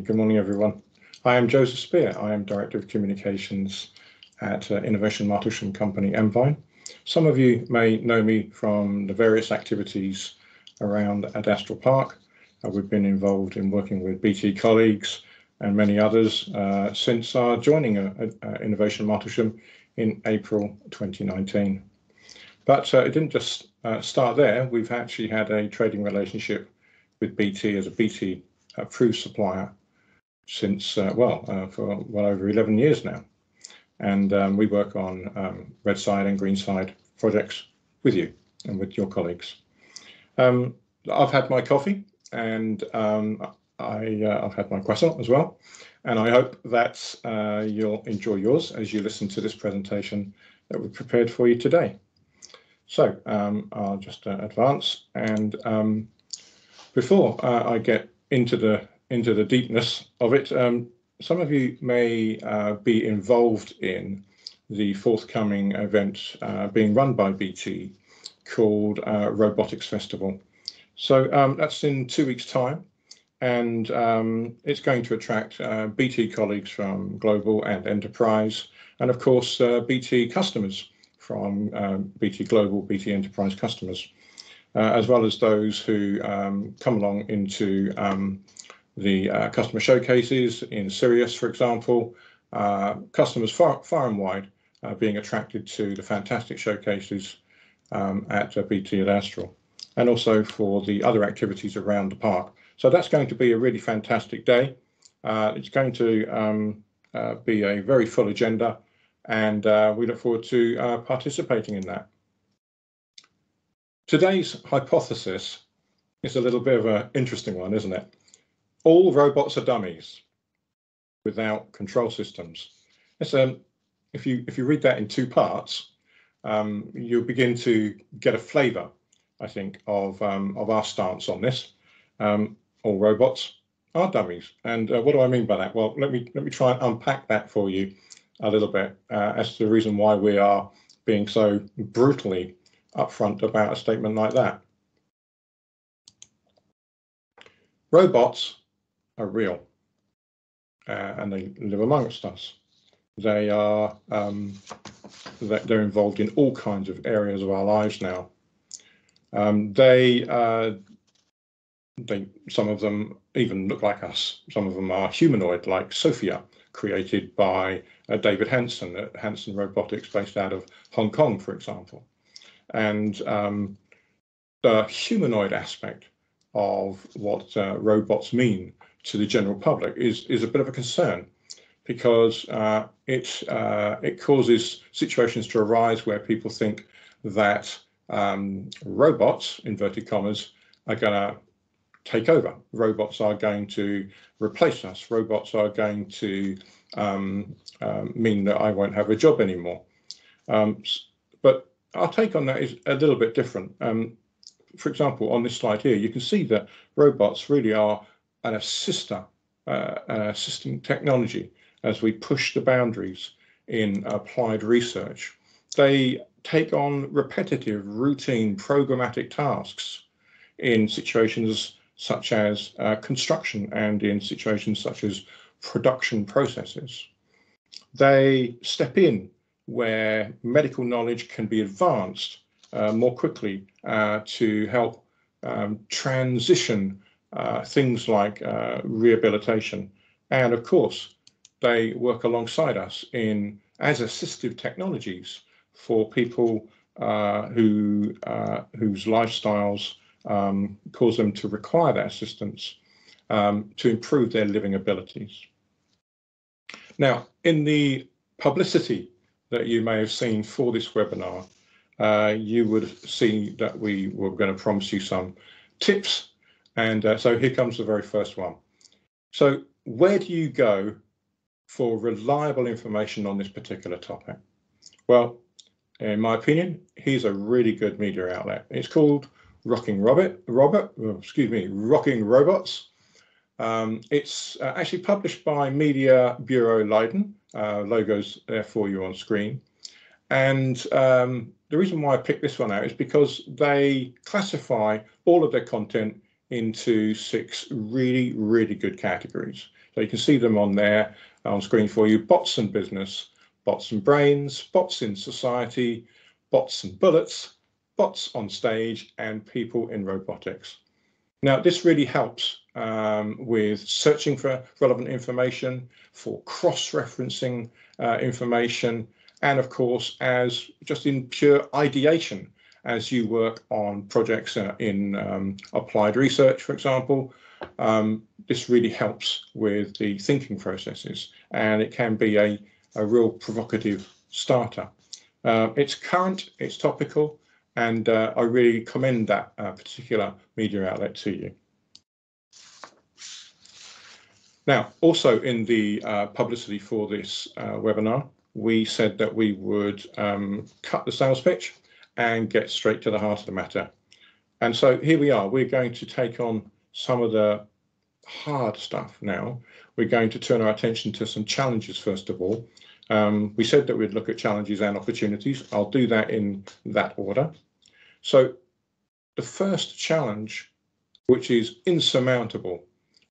Good morning, everyone. I am Joseph Spear. I am Director of Communications at innovation marketing company Mvine. Some of you may know me from the various activities around Adastral Park. We've been involved in working with BT colleagues and many others since our joining Innovation Marketing in April 2019. But it didn't just start there. We've actually had a trading relationship with BT as a BT approved supplier since, for well over 11 years now. And we work on red side and green side projects with you and with your colleagues. I've had my coffee and I've had my croissant as well. And I hope that you'll enjoy yours as you listen to this presentation that we've prepared for you today. So I'll just advance, and before I get into the deepness of it, some of you may be involved in the forthcoming event being run by BT called Robotics Festival. So that's in 2 weeks' time, and it's going to attract BT colleagues from global and enterprise, and of course BT customers from BT Global, BT Enterprise customers, as well as those who come along into the customer showcases in Sirius, for example, customers far and wide being attracted to the fantastic showcases at BT Adastral, and also for the other activities around the park. So that's going to be a really fantastic day. It's going to be a very full agenda, and we look forward to participating in that. Today's hypothesis is a little bit of an interesting one, isn't it? All robots are dummies without control systems. If you read that in two parts, you'll begin to get a flavour, I think, of our stance on this. All robots are dummies, and what do I mean by that? Well, let me try and unpack that for you a little bit as to the reason why we are being so brutally upfront about a statement like that. Robots are real, and they live amongst us. They are they're involved in all kinds of areas of our lives now. Some of them even look like us. Some of them are humanoid, like Sophia, created by David Hanson at Hanson Robotics, based out of Hong Kong, for example. And the humanoid aspect of what robots mean to the general public is a bit of a concern, because it causes situations to arise where people think that robots, inverted commas, are going to take over. Robots are going to replace us. Robots are going to mean that I won't have a job anymore. But our take on that is a little bit different. For example, on this slide here, you can see that robots really are an assisting technology as we push the boundaries in applied research. They take on repetitive, routine, programmatic tasks in situations such as construction and in situations such as production processes. They step in where medical knowledge can be advanced more quickly to help transition things like rehabilitation. And of course, they work alongside us as assistive technologies for people whose lifestyles cause them to require that assistance to improve their living abilities. Now, in the publicity that you may have seen for this webinar, you would see that we were going to promise you some tips. And so here comes the very first one. So where do you go for reliable information on this particular topic? Well, in my opinion, here's a really good media outlet. It's called Rocking Robots. It's actually published by Media Bureau Leiden. Logos there for you on screen. And the reason why I picked this one out is because they classify all of their content into 6 really, really good categories. So you can see them on there on screen for you: bots and business, bots and brains, bots in society, bots and bullets, bots on stage, and people in robotics. Now, this really helps with searching for relevant information, for cross-referencing information, and of course, as just in pure ideation, as you work on projects in applied research, for example. This really helps with the thinking processes, and it can be a real provocative starter. It's current, it's topical, and I really commend that particular media outlet to you. Now, also in the publicity for this webinar, we said that we would cut the sales pitch and get straight to the heart of the matter. And so here we are. We're going to take on some of the hard stuff now. We're going to turn our attention to some challenges, first of all. We said that we'd look at challenges and opportunities. I'll do that in that order. So the first challenge, which is insurmountable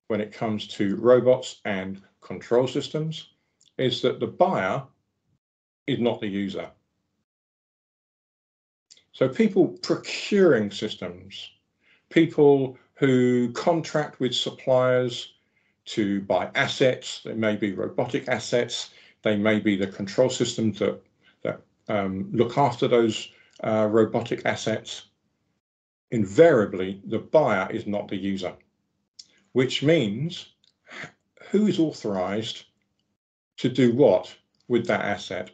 when it comes to robots and control systems, is that the buyer is not the user. So people procuring systems, people who contract with suppliers to buy assets, they may be robotic assets, they may be the control systems that look after those robotic assets. Invariably, the buyer is not the user, which means who is authorized to do what with that asset?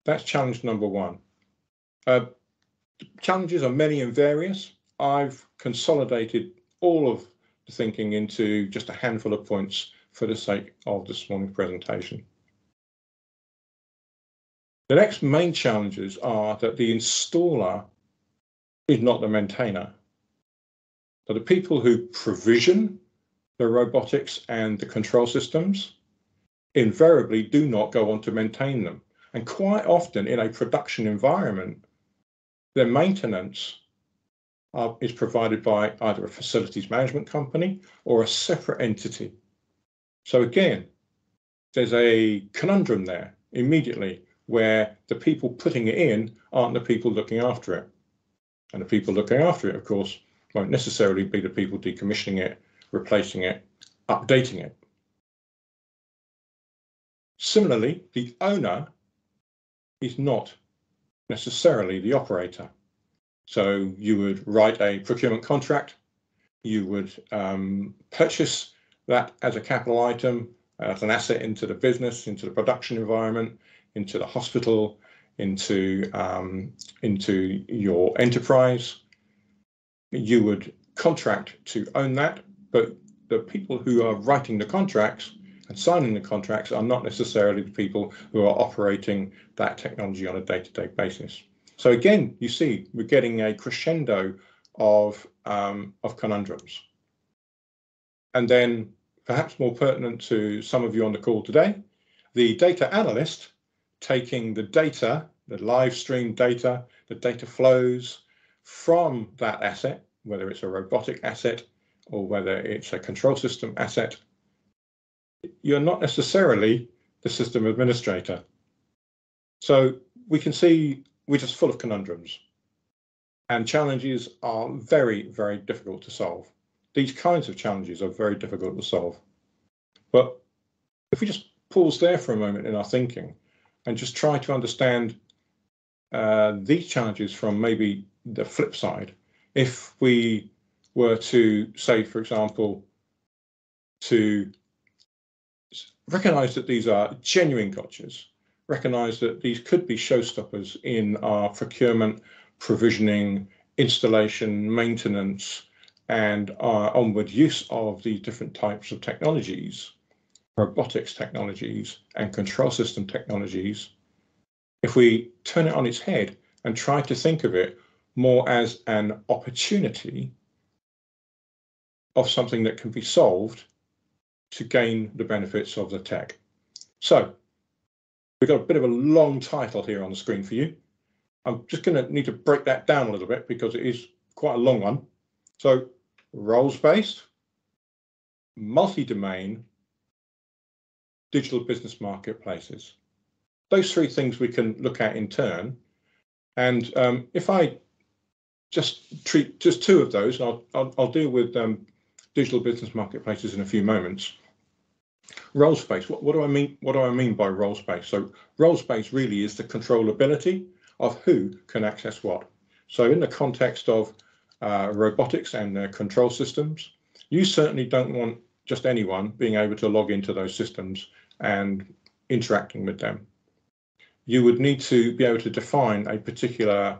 That's challenge number one. Challenges are many and various. I've consolidated all of the thinking into just a handful of points for the sake of this morning's presentation. The next main challenges are that the installer is not the maintainer. So the people who provision the robotics and the control systems invariably do not go on to maintain them. And quite often in a production environment, their maintenance is provided by either a facilities management company or a separate entity. So again, there's a conundrum there immediately where the people putting it in aren't the people looking after it. And the people looking after it, of course, won't necessarily be the people decommissioning it, replacing it, updating it. Similarly, the owner is not necessarily the operator. So you would write a procurement contract, you would purchase that as a capital item, as an asset into the business, into the production environment, into the hospital, into your enterprise. You would contract to own that, but the people who are writing the contracts and signing the contracts are not necessarily the people who are operating that technology on a day-to-day basis. So again, you see, we're getting a crescendo of conundrums. And then, perhaps more pertinent to some of you on the call today, the data analyst taking the data, the live stream data, the data flows from that asset, whether it's a robotic asset or whether it's a control system asset. You're not necessarily the system administrator. So we can see we're just full of conundrums, and challenges are very, very difficult to solve. These kinds of challenges are very difficult to solve. But if we just pause there for a moment in our thinking and just try to understand these challenges from maybe the flip side, if we were to say, for example, to recognize that these are genuine gotchas, recognize that these could be showstoppers in our procurement, provisioning, installation, maintenance, and our onward use of these different types of technologies, robotics technologies and control system technologies. If we turn it on its head and try to think of it more as an opportunity of something that can be solved to gain the benefits of the tech. So we've got a bit of a long title here on the screen for you. I'm just going to need to break that down a little bit because it is quite a long one. So roles-based, multi-domain, digital business marketplaces. Those three things we can look at in turn. And if I just treat just two of those, I'll deal with digital business marketplaces in a few moments. Role space. What do I mean? What do I mean by role space? So role space really is the controllability of who can access what. So in the context of robotics and their control systems, you certainly don't want just anyone being able to log into those systems and interacting with them. You would need to be able to define a particular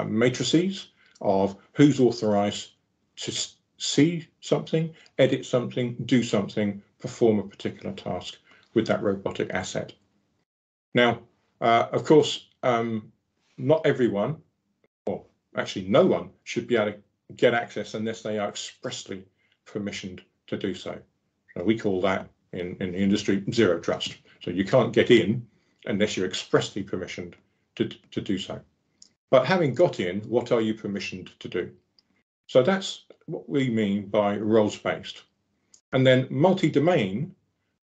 matrices of who's authorized to see something, edit something, do something, perform a particular task with that robotic asset. Now, of course, not everyone, or actually no one, should be able to get access unless they are expressly permissioned to do so. We call that in the industry zero trust. So you can't get in unless you're expressly permissioned to do so. But having got in, what are you permissioned to do? So that's what we mean by roles-based. And then multi-domain,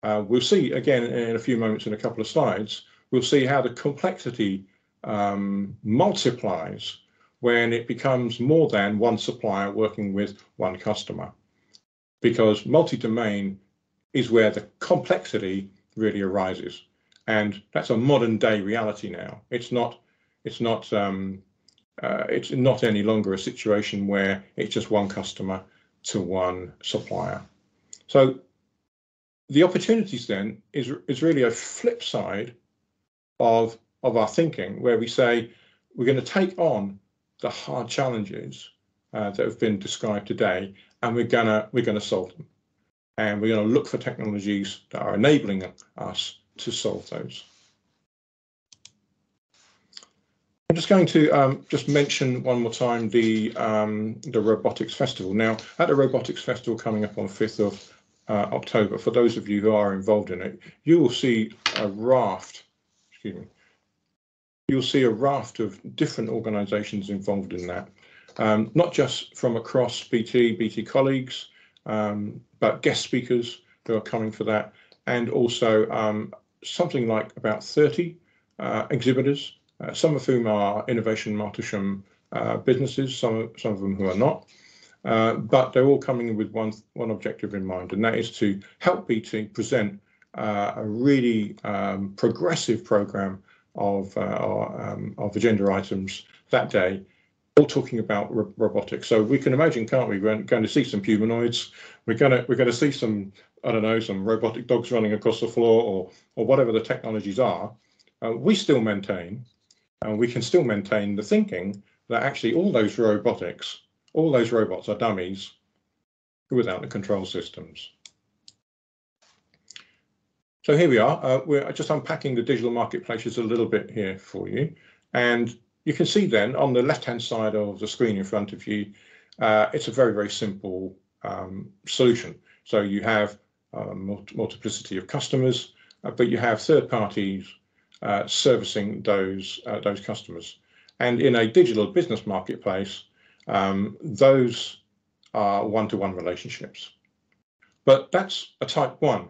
we'll see again in a few moments in a couple of slides, we'll see how the complexity multiplies when it becomes more than one supplier working with one customer. Because multi-domain is where the complexity really arises. And that's a modern day reality now. It's not any longer a situation where it's just one customer to one supplier. So the opportunities then is really a flip side of our thinking, where we say we're going to take on the hard challenges that have been described today, and we're gonna solve them, and we're going to look for technologies that are enabling us to solve those. I'm just going to just mention one more time the Robotics Festival. Now, at the Robotics Festival coming up on 5th of October, for those of you who are involved in it, you will see a raft, you'll see a raft of different organisations involved in that, not just from across BT colleagues, but guest speakers who are coming for that, and also something like about 30 exhibitors, some of whom are Innovation Martlesham businesses, some of them who are not, but they're all coming with one objective in mind, and that is to help BT present a really progressive programme of agenda items that day, all talking about robotics. So we can imagine, can't we? We're going to see some humanoids. We're going to see some, I don't know, some robotic dogs running across the floor, or whatever the technologies are. We still maintain, and we can still maintain the thinking that actually all those robots are dummies without the control systems. So here we are. We're just unpacking the digital marketplaces a little bit here for you. And you can see then on the left-hand side of the screen in front of you, it's a very, very simple solution. So you have multiplicity of customers, but you have third parties servicing those customers. And in a digital business marketplace, those are one-to-one relationships. But that's a type 1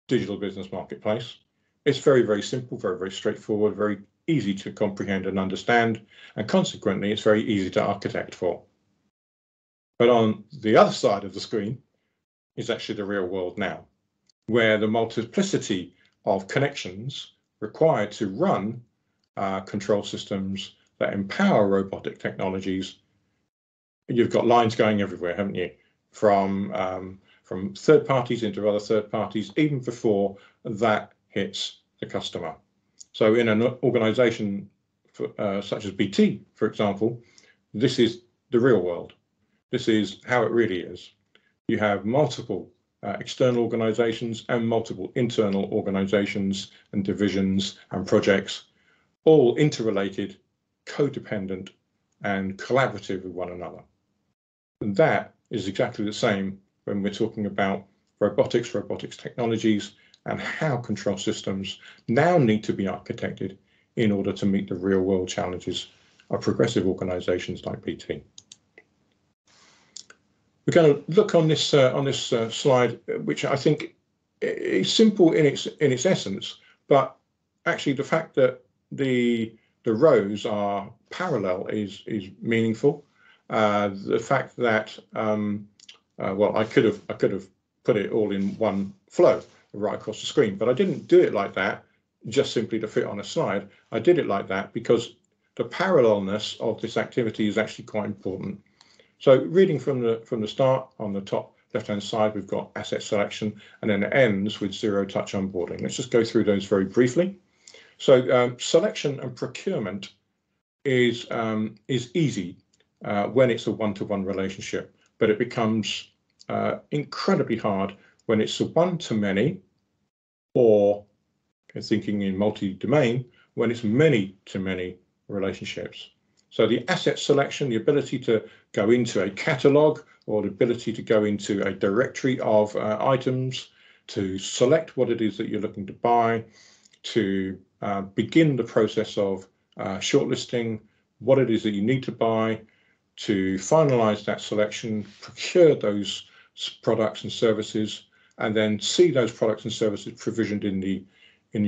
digital business marketplace. It's very, very simple, very, very straightforward, very easy to comprehend and understand, and consequently, it's very easy to architect for. But on the other side of the screen is actually the real world now, where the multiplicity of connections required to run control systems that empower robotic technologies. You've got lines going everywhere, haven't you? From third parties into other third parties, even before that hits the customer. So in an organization such as BT, for example, this is the real world. This is how it really is. You have multiple external organizations and multiple internal organizations and divisions and projects, all interrelated, codependent, and collaborative with one another. And that is exactly the same when we're talking about robotics technologies, and how control systems now need to be architected in order to meet the real world challenges of progressive organizations like BT. We're going to look on this slide, which I think is simple in its essence, but actually the fact that the rows are parallel is meaningful. The fact that well, I could have put it all in one flow right across the screen, but I didn't do it like that just simply to fit on a slide. I did it like that because the parallelness of this activity is actually quite important. So reading from the start, on the top left-hand side, we've got asset selection, and then it ends with zero-touch onboarding. Let's just go through those very briefly. So selection and procurement is easy when it's a one-to-one relationship, but it becomes incredibly hard when it's a one-to-many, or thinking in multi-domain, when it's many-to-many relationships. So the asset selection, the ability to go into a catalog, or the ability to go into a directory of items, to select what it is that you're looking to buy, to begin the process of shortlisting what it is that you need to buy, to finalize that selection, procure those products and services, and then see those products and services provisioned in the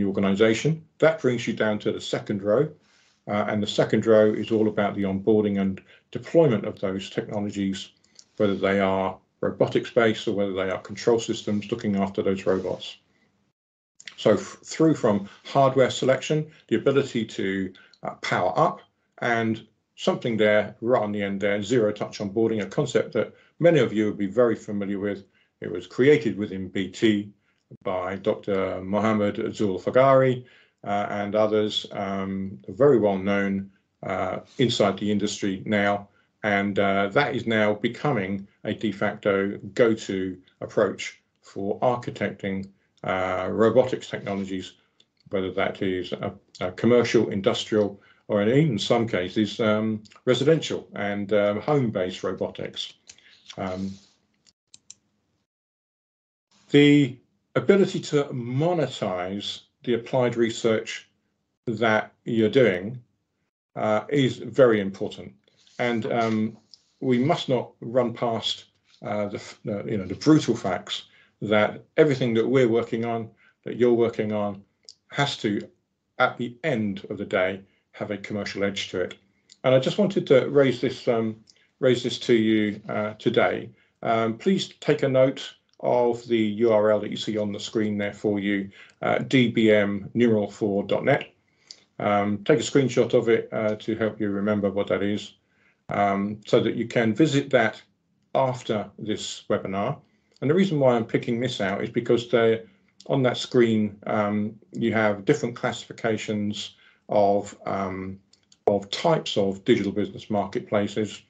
organization. That brings you down to the second row. And the second row is all about the onboarding and deployment of those technologies, whether they are robotics based or whether they are control systems looking after those robots. So through from hardware selection, the ability to power up, and something there right on the end there, zero touch onboarding, a concept that many of you will be very familiar with. It was created within BT by Dr. Mohammed Zulfagari and others, very well known inside the industry now, and that is now becoming a de facto go-to approach for architecting robotics technologies, whether that is a commercial, industrial, or in some cases residential and home-based robotics. The ability to monetize the applied research that you're doing is very important, and we must not run past the brutal facts that everything that we're working on, that you're working on, has to, at the end of the day, have a commercial edge to it. And I just wanted to raise this to you today. Please take a note of the URL that you see on the screen there for you, dbmnumeral4.net. Take a screenshot of it to help you remember what that is, so that you can visit that after this webinar. And the reason why I'm picking this out is because on that screen you have different classifications of types of digital business marketplaces.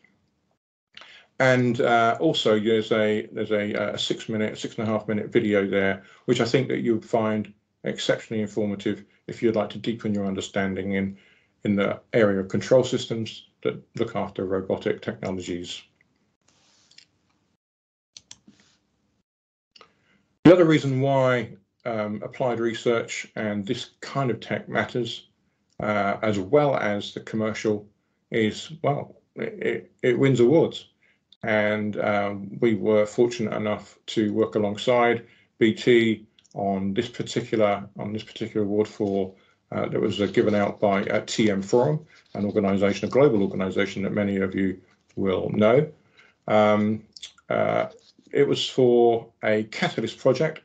And also there's a 6.5 minute video there, which I think that you would find exceptionally informative if you'd like to deepen your understanding in the area of control systems that look after robotic technologies. The other reason why applied research and this kind of tech matters, as well as the commercial, is, well, it wins awards. And we were fortunate enough to work alongside BT on this particular award for that was given out by TM Forum, an organization, a global organization that many of you will know. It was for a catalyst project,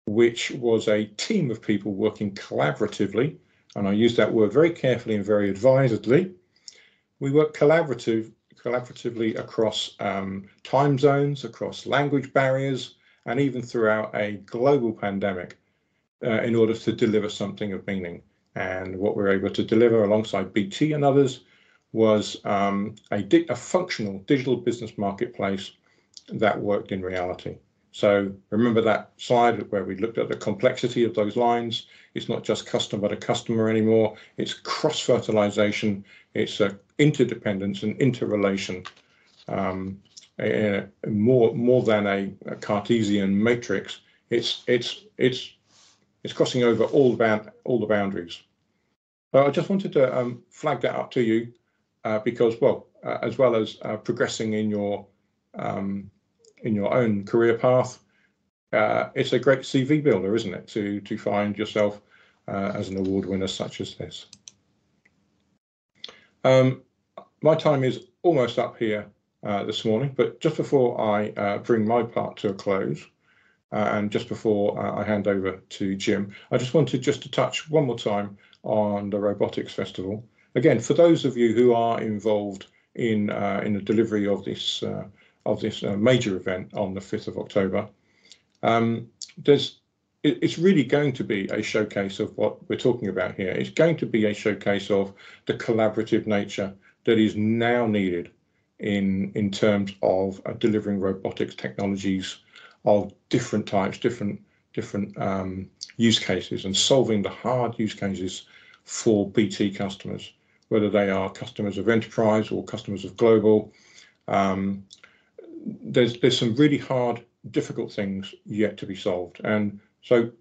which was a team of people working collaboratively, and I use that word very carefully and very advisedly. We work collaboratively across time zones, across language barriers, and even throughout a global pandemic in order to deliver something of meaning. And what we were able to deliver alongside BT and others was a functional digital business marketplace that worked in reality. So remember that slide where we looked at the complexity of those lines. It's not just customer to customer anymore. It's cross-fertilization. It's interdependence and interrelation, more than a Cartesian matrix. It's crossing over all the boundaries. I just wanted to flag that up to you because, well, as well as progressing in your in your own career path, it's a great CV builder, isn't it, to find yourself as an award winner such as this. My time is almost up here this morning, but just before I bring my part to a close, and just before I hand over to Jim, I just wanted to touch one more time on the Robotics Festival. Again, for those of you who are involved in the delivery of this major event on the 5th of October, it's really going to be a showcase of what we're talking about here. It's going to be a showcase of the collaborative nature that is now needed in terms of delivering robotics technologies of different types, different use cases, and solving the hard use cases for BT customers, whether they are customers of enterprise or customers of global. There's some really hard, difficult things yet to be solved. And so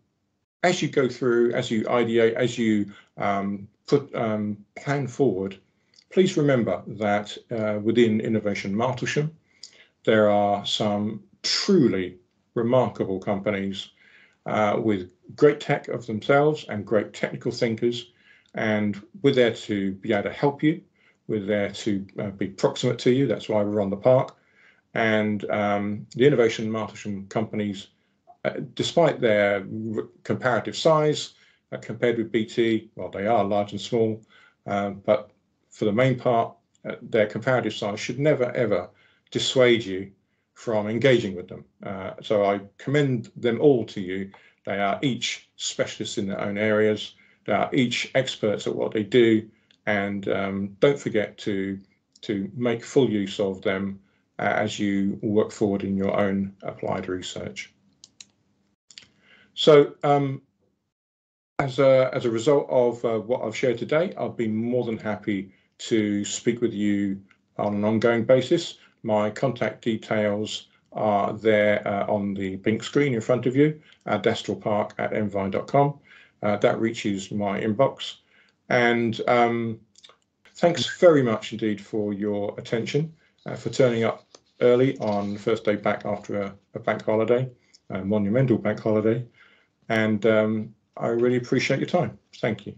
as you go through, as you ideate, as you plan forward, please remember that within Innovation Martlesham, there are some truly remarkable companies with great tech of themselves and great technical thinkers, and we're there to be able to help you. We're there to be proximate to you. That's why we're on the park. And the Innovation Martlesham companies, despite their comparative size compared with BT, well, they are large and small, but for the main part, their comparative size should never, ever dissuade you from engaging with them. So I commend them all to you. They are each specialists in their own areas. They are each experts at what they do. And don't forget to make full use of them as you work forward in your own applied research. So as a result of what I've shared today, I'll be more than happy to speak with you on an ongoing basis. My contact details are there on the pink screen in front of you, destralpark@mvine.com. That reaches my inbox. And thanks very much indeed for your attention, for turning up early on the first day back after a bank holiday, a monumental bank holiday. And I really appreciate your time. Thank you.